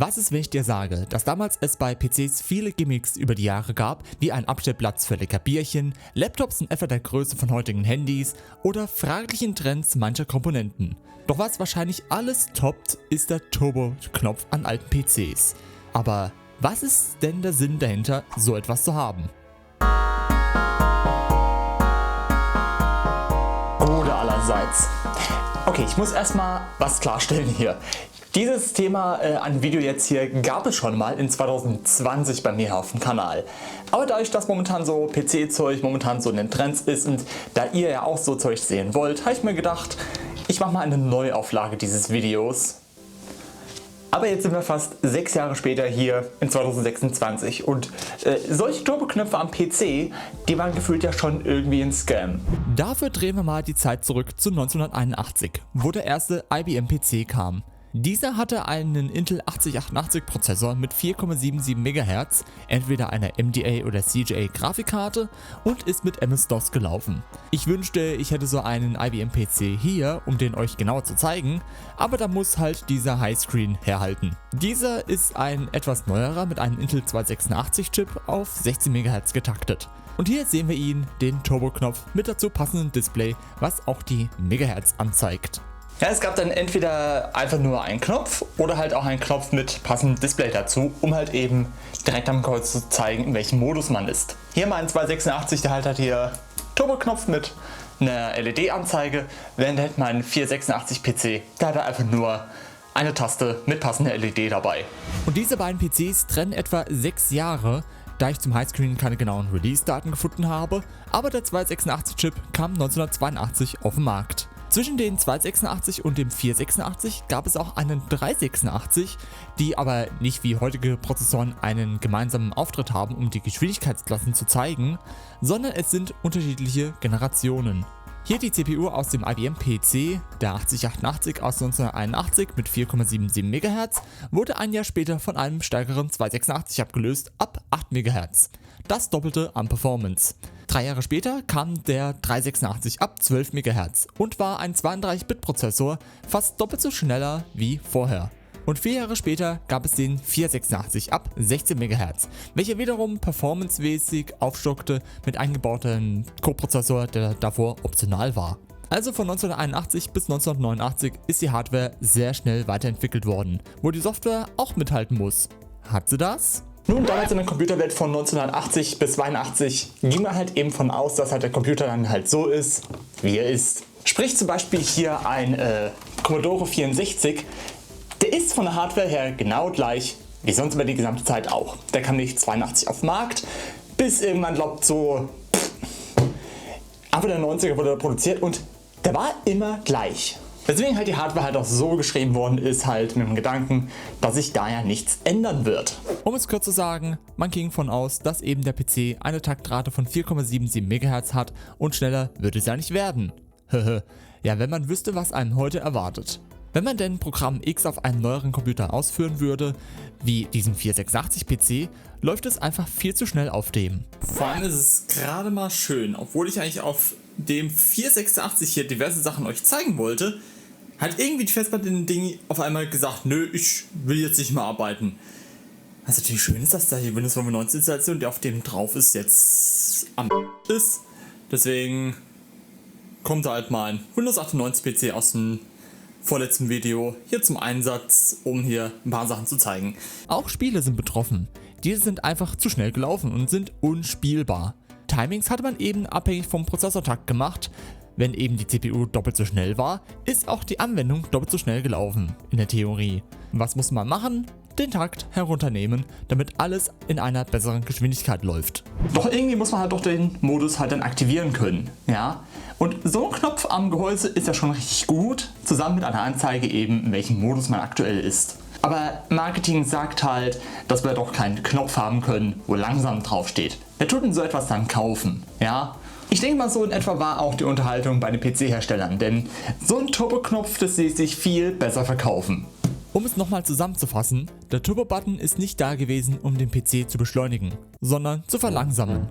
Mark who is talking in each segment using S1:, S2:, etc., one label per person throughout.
S1: Was ist, wenn ich dir sage, dass damals es bei PCs viele Gimmicks über die Jahre gab, wie ein Abstellplatz für lecker Bierchen, Laptops in etwa der Größe von heutigen Handys oder fraglichen Trends mancher Komponenten. Doch was wahrscheinlich alles toppt, ist der Turbo-Knopf an alten PCs. Aber was ist denn der Sinn dahinter, so etwas zu haben?
S2: Oder allerseits. Okay, ich muss erstmal was klarstellen hier. Dieses Thema an Video jetzt hier gab es schon mal in 2020 bei mir auf dem Kanal. Aber dadurch, dass momentan so PC-Zeug momentan so in den Trends ist und da ihr ja auch so Zeug sehen wollt, habe ich mir gedacht, ich mache mal eine Neuauflage dieses Videos. Aber jetzt sind wir fast 6 Jahre später hier in 2026 und solche Turboknöpfe am PC, die waren gefühlt ja schon irgendwie ein Scam.
S1: Dafür drehen wir mal die Zeit zurück zu 1981, wo der erste IBM PC kam. Dieser hatte einen Intel 8088 Prozessor mit 4,77 MHz, entweder einer MDA oder CGA Grafikkarte und ist mit MS-DOS gelaufen. Ich wünschte, ich hätte so einen IBM PC hier, um den euch genauer zu zeigen, aber da muss halt dieser Highscreen herhalten. Dieser ist ein etwas neuerer mit einem Intel 286 Chip auf 16 MHz getaktet. Und hier sehen wir ihn, den Turbo-Knopf mit dazu passendem Display, was auch die Megahertz anzeigt.
S2: Ja, es gab dann entweder einfach nur einen Knopf oder halt auch einen Knopf mit passendem Display dazu, um halt eben direkt am Kreuz zu zeigen, in welchem Modus man ist. Hier mal ein 286, der halt hat hier Turbo-Knopf mit einer LED-Anzeige, während halt mein 486 PC, der hat einfach nur eine Taste mit passender LED dabei.
S1: Und diese beiden PCs trennen etwa 6 Jahre, da ich zum Highscreen keine genauen Release-Daten gefunden habe, aber der 286-Chip kam 1982 auf den Markt. Zwischen den 286 und dem 486 gab es auch einen 386, die aber nicht wie heutige Prozessoren einen gemeinsamen Auftritt haben, um die Geschwindigkeitsklassen zu zeigen, sondern es sind unterschiedliche Generationen. Hier die CPU aus dem IBM PC, der 8088 aus 1981 mit 4,77 MHz, wurde ein Jahr später von einem stärkeren 286 abgelöst, ab 8 MHz. Das Doppelte an Performance. 3 Jahre später kam der 386 ab 12 MHz und war ein 32-Bit-Prozessor, fast doppelt so schneller wie vorher. Und 4 Jahre später gab es den 486 ab 16 MHz, welcher wiederum performancemäßig aufstockte mit eingebautem Coprozessor, der davor optional war. Also von 1981 bis 1989 ist die Hardware sehr schnell weiterentwickelt worden, wo die Software auch mithalten muss. Hat sie das?
S2: Nun, damals in der Computerwelt von 1980 bis 82 ging man halt eben von aus, dass halt der Computer dann halt so ist, wie er ist. Sprich zum Beispiel hier ein Commodore 64, der ist von der Hardware her genau gleich wie sonst über die gesamte Zeit auch. Der kam nicht 82 auf den Markt, bis irgendwann glaubt so Anfang der 90er wurde er produziert und der war immer gleich. Deswegen halt die Hardware halt auch so geschrieben worden ist, halt mit dem Gedanken, dass sich da ja nichts ändern wird.
S1: Um es kurz zu sagen, man ging von aus, dass eben der PC eine Taktrate von 4,77 MHz hat und schneller würde es ja nicht werden. Ja, wenn man wüsste, was einem heute erwartet. Wenn man denn Programm X auf einem neueren Computer ausführen würde, wie diesem 486 PC, läuft es einfach viel zu schnell auf dem.
S3: Vor allem ist es gerade mal schön, obwohl ich eigentlich auf dem 486 hier diverse Sachen euch zeigen wollte, hat irgendwie die Festplatte in dem Ding auf einmal gesagt, nö, ich will jetzt nicht mehr arbeiten. Was natürlich schön ist, dass da die Windows 95 Installation, die auf dem drauf ist, jetzt am ist. Deswegen kommt da halt mal ein Windows 98 PC aus dem vorletzten Video hier zum Einsatz, um hier ein paar Sachen zu zeigen.
S1: Auch Spiele sind betroffen. Diese sind einfach zu schnell gelaufen und sind unspielbar. Timings hatte man eben abhängig vom Prozessortakt gemacht. Wenn eben die CPU doppelt so schnell war, ist auch die Anwendung doppelt so schnell gelaufen, in der Theorie. Was muss man machen? Den Takt herunternehmen, damit alles in einer besseren Geschwindigkeit läuft.
S2: Doch irgendwie muss man halt doch den Modus halt dann aktivieren können, ja. Und so ein Knopf am Gehäuse ist ja schon richtig gut, zusammen mit einer Anzeige eben, in welchem Modus man aktuell ist. Aber Marketing sagt halt, dass wir doch keinen Knopf haben können, wo langsam draufsteht. Wer tut denn so etwas dann kaufen, ja? Ich denke mal, so in etwa war auch die Unterhaltung bei den PC-Herstellern, denn so ein Turbo-Knopf, das ließ sich viel besser verkaufen.
S1: Um es nochmal zusammenzufassen, der Turbo-Button ist nicht da gewesen, um den PC zu beschleunigen, sondern zu verlangsamen.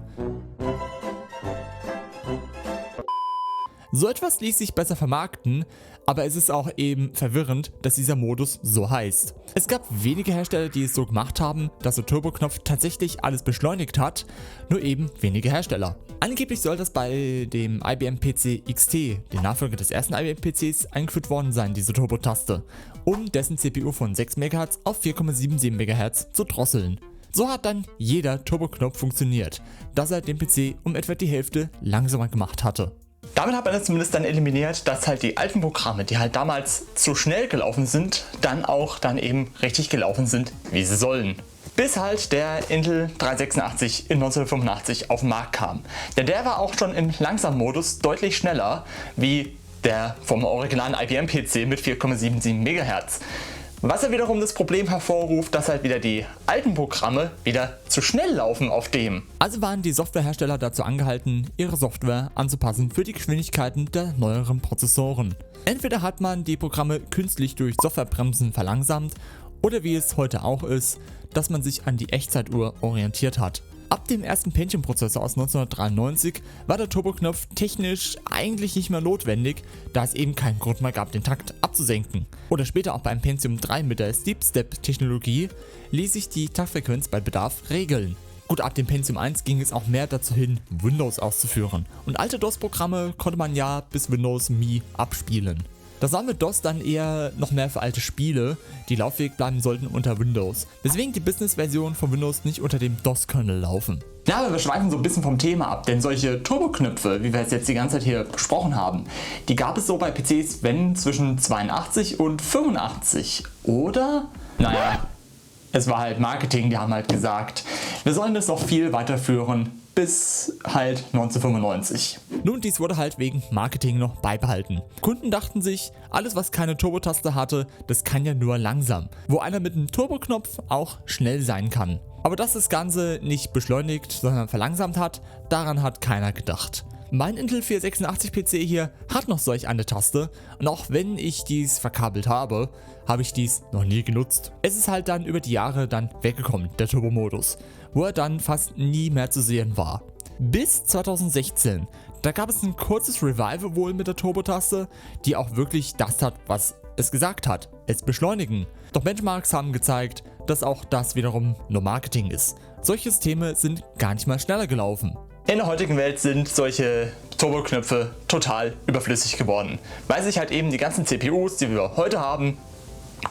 S1: So etwas ließ sich besser vermarkten, aber es ist auch eben verwirrend, dass dieser Modus so heißt. Es gab wenige Hersteller, die es so gemacht haben, dass der Turboknopf tatsächlich alles beschleunigt hat, nur eben wenige Hersteller. Angeblich soll das bei dem IBM PC XT, dem Nachfolger des ersten IBM PCs, eingeführt worden sein, diese Turbo-Taste, um dessen CPU von 6 MHz auf 4,77 MHz zu drosseln. So hat dann jeder Turboknopf funktioniert, dass er den PC um etwa die Hälfte langsamer gemacht hatte.
S2: Damit hat man es zumindest dann eliminiert, dass halt die alten Programme, die halt damals zu schnell gelaufen sind, dann eben richtig gelaufen sind, wie sie sollen. Bis halt der Intel 386 in 1985 auf den Markt kam. Denn der war auch schon im Langsammodus deutlich schneller wie der vom originalen IBM PC mit 4,77 MHz. Was ja wiederum das Problem hervorruft, dass halt wieder die alten Programme wieder zu schnell laufen auf dem.
S1: Also waren die Softwarehersteller dazu angehalten, ihre Software anzupassen für die Geschwindigkeiten der neueren Prozessoren. Entweder hat man die Programme künstlich durch Softwarebremsen verlangsamt oder wie es heute auch ist, dass man sich an die Echtzeituhr orientiert hat. Ab dem ersten Pentium-Prozessor aus 1993 war der Turboknopf technisch eigentlich nicht mehr notwendig, da es eben keinen Grund mehr gab, den Takt abzusenken. Oder später auch beim Pentium 3 mit der Steep-Step-Technologie ließ sich die Taktfrequenz bei Bedarf regeln. Gut, ab dem Pentium 1 ging es auch mehr dazu hin, Windows auszuführen. Und alte DOS-Programme konnte man ja bis Windows Me abspielen. Das war mit DOS dann eher noch mehr für alte Spiele, die lauffähig bleiben sollten unter Windows, weswegen die Business-Versionen von Windows nicht unter dem DOS-Kernel laufen.
S2: Ja, aber wir schweifen so ein bisschen vom Thema ab, denn solche Turboknöpfe, wie wir es jetzt die ganze Zeit hier besprochen haben, die gab es so bei PCs, wenn zwischen 82 und 85, oder? Naja, es war halt Marketing, die haben halt gesagt, wir sollen das noch viel weiterführen bis halt 1995.
S1: Nun, dies wurde halt wegen Marketing noch beibehalten. Kunden dachten sich, alles was keine Turbotaste hatte, das kann ja nur langsam, wo einer mit einem Turboknopf auch schnell sein kann. Aber dass das Ganze nicht beschleunigt, sondern verlangsamt hat, daran hat keiner gedacht. Mein Intel 486 PC hier hat noch solch eine Taste und auch wenn ich dies verkabelt habe, habe ich dies noch nie genutzt. Es ist halt dann über die Jahre dann weggekommen, der Turbo-Modus, wo er dann fast nie mehr zu sehen war. Bis 2016, da gab es ein kurzes Revival wohl mit der Turbo-Taste, die auch wirklich das tat, was es gesagt hat, es beschleunigen. Doch Benchmarks haben gezeigt, dass auch das wiederum nur Marketing ist. Solche Systeme sind gar nicht mal schneller gelaufen.
S2: In der heutigen Welt sind solche Turboknöpfe total überflüssig geworden, weil sich halt eben die ganzen CPUs, die wir heute haben,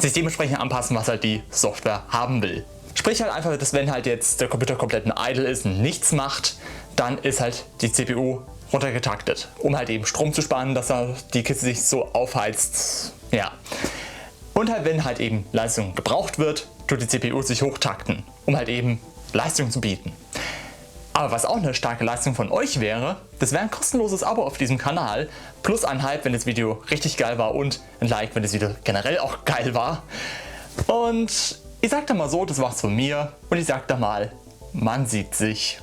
S2: sich dementsprechend anpassen, was halt die Software haben will. Sprich halt einfach, dass wenn halt jetzt der Computer komplett idle ist und nichts macht, dann ist halt die CPU runtergetaktet, um halt eben Strom zu sparen, dass die Kiste sich so aufheizt. Ja. Und halt wenn halt eben Leistung gebraucht wird, tut die CPU sich hochtakten, um halt eben Leistung zu bieten. Aber was auch eine starke Leistung von euch wäre, das wäre ein kostenloses Abo auf diesem Kanal, plus ein Hype, wenn das Video richtig geil war und ein Like, wenn das Video generell auch geil war. Und ich sag da mal so, das war's von mir und ich sag da mal, man sieht sich.